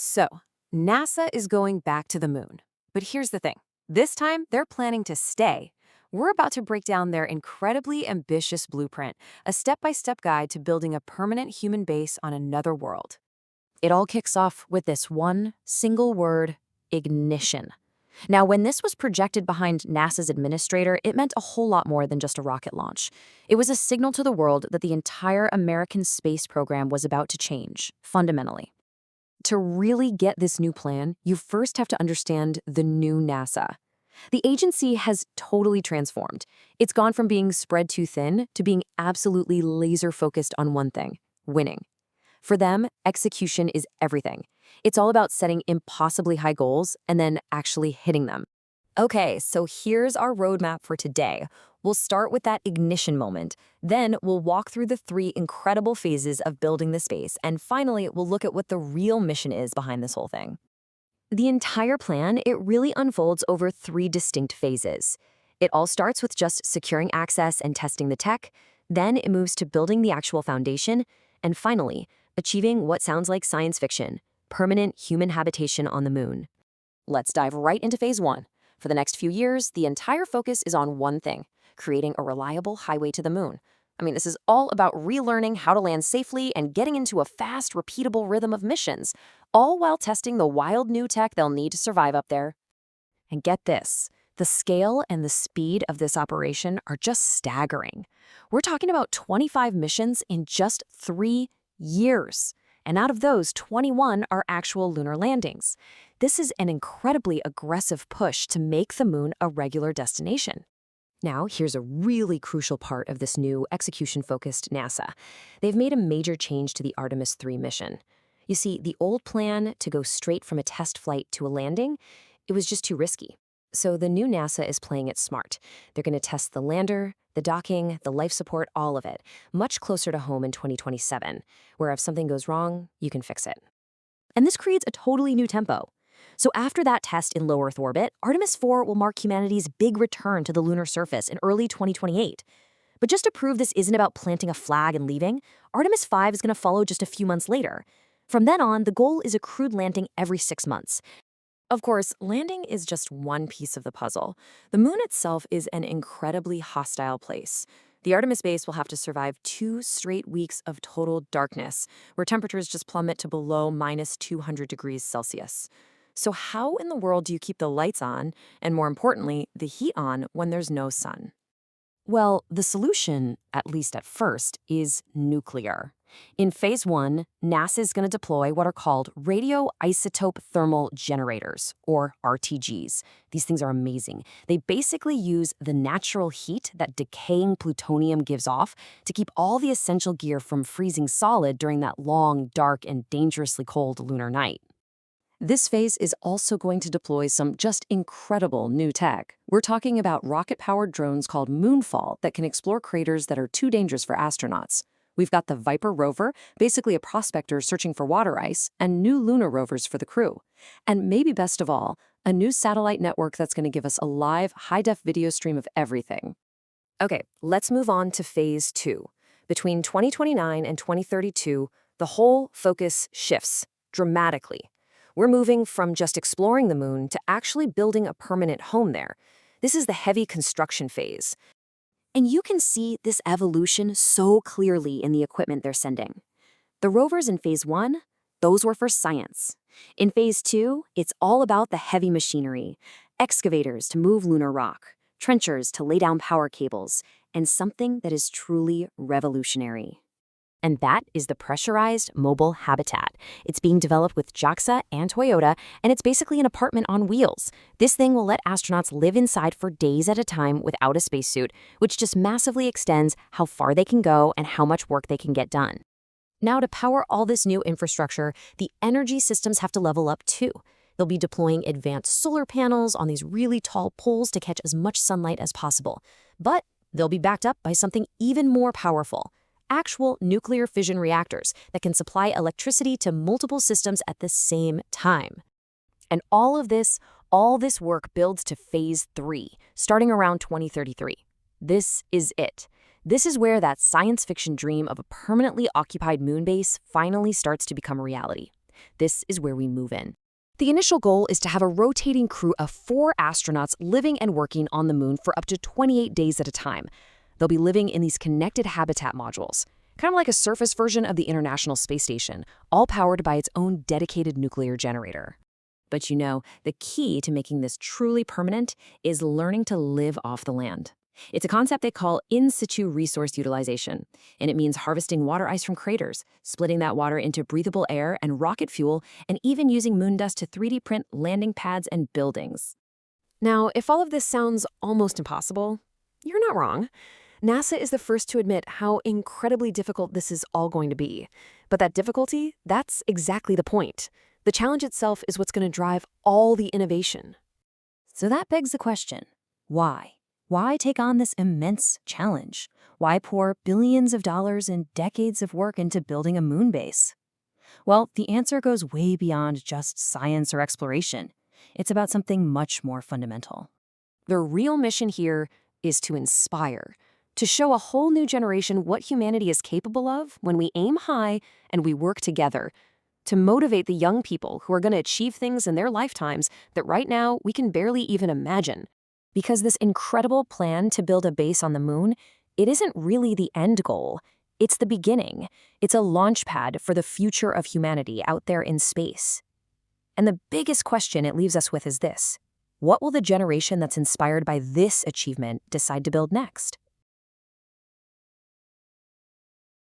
So, NASA is going back to the moon. But here's the thing. This time, they're planning to stay. We're about to break down their incredibly ambitious blueprint, a step-by-step guide to building a permanent human base on another world. It all kicks off with this one single word, ignition. Now, when this was projected behind NASA's administrator, it meant a whole lot more than just a rocket launch. It was a signal to the world that the entire American space program was about to change, fundamentally. To really get this new plan, you first have to understand the new NASA. The agency has totally transformed. It's gone from being spread too thin to being absolutely laser-focused on one thing: winning. For them, execution is everything. It's all about setting impossibly high goals and then actually hitting them. Okay, so here's our roadmap for today. We'll start with that ignition moment. Then we'll walk through the 3 incredible phases of building the space. And finally, we'll look at what the real mission is behind this whole thing. The entire plan, it really unfolds over 3 distinct phases. It all starts with just securing access and testing the tech. Then it moves to building the actual foundation. And finally, achieving what sounds like science fiction: permanent human habitation on the moon. Let's dive right into phase 1. For the next few years, the entire focus is on one thing: creating a reliable highway to the moon. I mean, this is all about relearning how to land safely and getting into a fast, repeatable rhythm of missions, all while testing the wild new tech they'll need to survive up there. And get this, the scale and the speed of this operation are just staggering. We're talking about 25 missions in just 3 years. And out of those, 21 are actual lunar landings. This is an incredibly aggressive push to make the moon a regular destination. Now, here's a really crucial part of this new execution-focused NASA. They've made a major change to the Artemis 3 mission. You see, the old plan to go straight from a test flight to a landing, it was just too risky. So the new NASA is playing it smart. They're going to test the lander, the docking, the life support, all of it, much closer to home in 2027, where if something goes wrong, you can fix it. And this creates a totally new tempo. So after that test in low Earth orbit, Artemis 4 will mark humanity's big return to the lunar surface in early 2028. But just to prove this isn't about planting a flag and leaving, Artemis 5 is going to follow just a few months later. From then on, the goal is a crewed landing every 6 months. Of course, landing is just one piece of the puzzle. The moon itself is an incredibly hostile place. The Artemis base will have to survive 2 straight weeks of total darkness, where temperatures just plummet to below -200 degrees Celsius. So how in the world do you keep the lights on, and more importantly, the heat on when there's no sun? Well, the solution, at least at first, is nuclear. In phase 1, NASA is going to deploy what are called radioisotope thermal generators, or RTGs. These things are amazing. They basically use the natural heat that decaying plutonium gives off to keep all the essential gear from freezing solid during that long, dark, and dangerously cold lunar night. This phase is also going to deploy some just incredible new tech. We're talking about rocket-powered drones called Moonfall that can explore craters that are too dangerous for astronauts. We've got the Viper rover, basically a prospector searching for water ice, and new lunar rovers for the crew. And maybe best of all, a new satellite network that's going to give us a live, high-def video stream of everything. Okay, let's move on to phase 2. Between 2029 and 2032, the whole focus shifts dramatically. We're moving from just exploring the moon to actually building a permanent home there. This is the heavy construction phase. And you can see this evolution so clearly in the equipment they're sending. The rovers in phase 1, those were for science. In phase 2, it's all about the heavy machinery: excavators to move lunar rock, trenchers to lay down power cables, and something that is truly revolutionary. And that is the pressurized mobile habitat. It's being developed with JAXA and Toyota, and it's basically an apartment on wheels. This thing will let astronauts live inside for days at a time without a spacesuit, which just massively extends how far they can go and how much work they can get done. Now, to power all this new infrastructure, the energy systems have to level up too. They'll be deploying advanced solar panels on these really tall poles to catch as much sunlight as possible. But they'll be backed up by something even more powerful: actual nuclear fission reactors that can supply electricity to multiple systems at the same time. And all this work builds to phase 3, starting around 2033. This is it. This is where that science fiction dream of a permanently occupied moon base finally starts to become a reality. This is where we move in. The initial goal is to have a rotating crew of 4 astronauts living and working on the moon for up to 28 days at a time. They'll be living in these connected habitat modules, kind of like a surface version of the International Space Station, all powered by its own dedicated nuclear generator. But you know, the key to making this truly permanent is learning to live off the land. It's a concept they call in situ resource utilization, and it means harvesting water ice from craters, splitting that water into breathable air and rocket fuel, and even using moon dust to 3D print landing pads and buildings. Now, if all of this sounds almost impossible, you're not wrong. NASA is the first to admit how incredibly difficult this is all going to be. But that difficulty, that's exactly the point. The challenge itself is what's going to drive all the innovation. So that begs the question, why? Why take on this immense challenge? Why pour billions of dollars and decades of work into building a moon base? Well, the answer goes way beyond just science or exploration. It's about something much more fundamental. The real mission here is to inspire, to show a whole new generation what humanity is capable of when we aim high and we work together, to motivate the young people who are going to achieve things in their lifetimes that right now we can barely even imagine. Because this incredible plan to build a base on the moon, it isn't really the end goal. It's the beginning. It's a launch pad for the future of humanity out there in space. And the biggest question it leaves us with is this: what will the generation that's inspired by this achievement decide to build next?